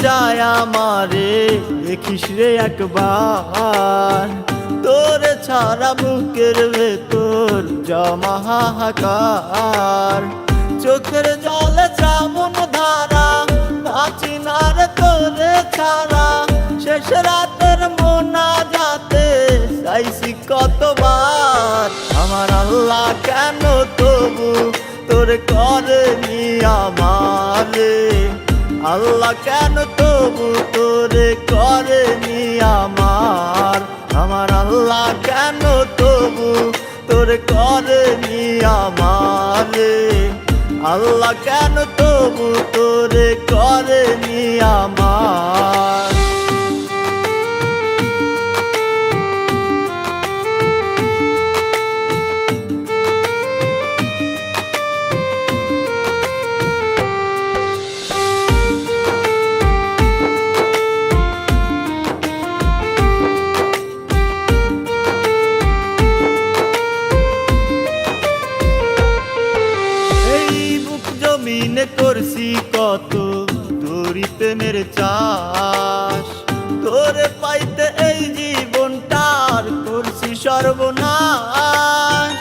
চায় আমারে দেখিস রে একবার, তোরে ছাড়া বুকের ভেতর জমা হাহাকার। চোখের জলে শ্রাবণ ধারা, বাঁচি না রে তোরে ছাড়া। শেষ রাতের মোনাজাতে চাইছি কতবার, আমার আল্লাহ কেন তবু তোরে করেনি আমারে। আল্লাহ কেন তবু তোরে করেনি আমার, আমার আল্লাহ কেন তবু তোরে করেনি আমারে। আল্লাহ কেন তবু তোরে করেনি আমার। জমিনে করছি কত তোরি প্রেমের চাষ, তোরে পাইতে এই জীবনটার করছি সর্বনাশ।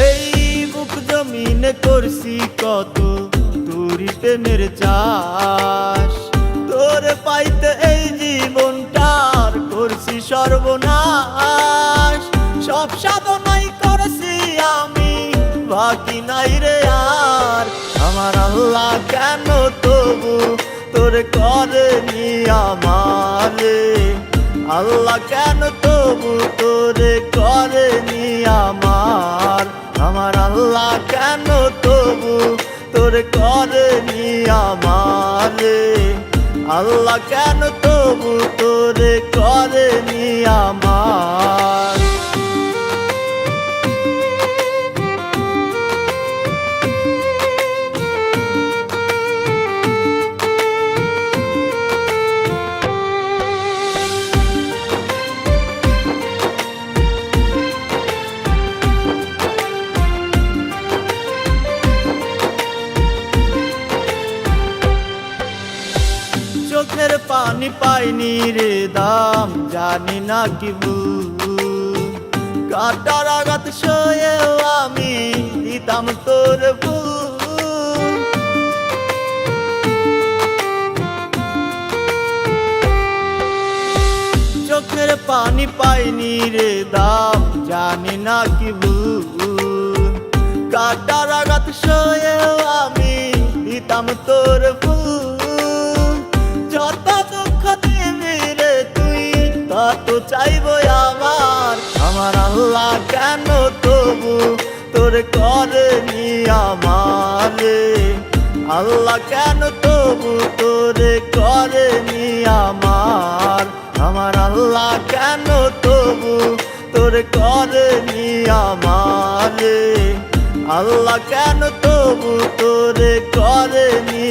এই বুক জমিনে করছি কত তোরি প্রেমের চাষ, তোরে পাইতে এই জীবনটার করছি সর্বনাশ। সব সাধনাই করেছি আমি, বাকি নাই রে আর, আমার আল্লাহ কেন তবু তোরে করেনি আমারে। আল্লাহ কেন তবু তোরে করেনি আমার, আমার আল্লাহ কেন তবু তোরে করেনি আমারে। আল্লাহ কেন তবু তোরে করেনি আমার। চোখের পানি পাইনি রে দাম, জানি না কি ভুল। কাটার আঘাত সয়েও আমি দিতাম তোর ভুল। চোখের পানি পাইনি রে দাম, জানি না কি ভুল। কাটার আঘাত সয়েও আমি দিতাম তোর ভুল। যত দুঃখ দিবি রে তুই তত চাইবো আমার, আমার আল্লাহ কেন তবু তোরে করেনি আমারে। আল্লাহ কেন তবু তোরে করেনি আমার, আমার আল্লাহ কেন তবু তোরে করেনি আমারে। আল্লাহ কেন তবু তোরে করেনি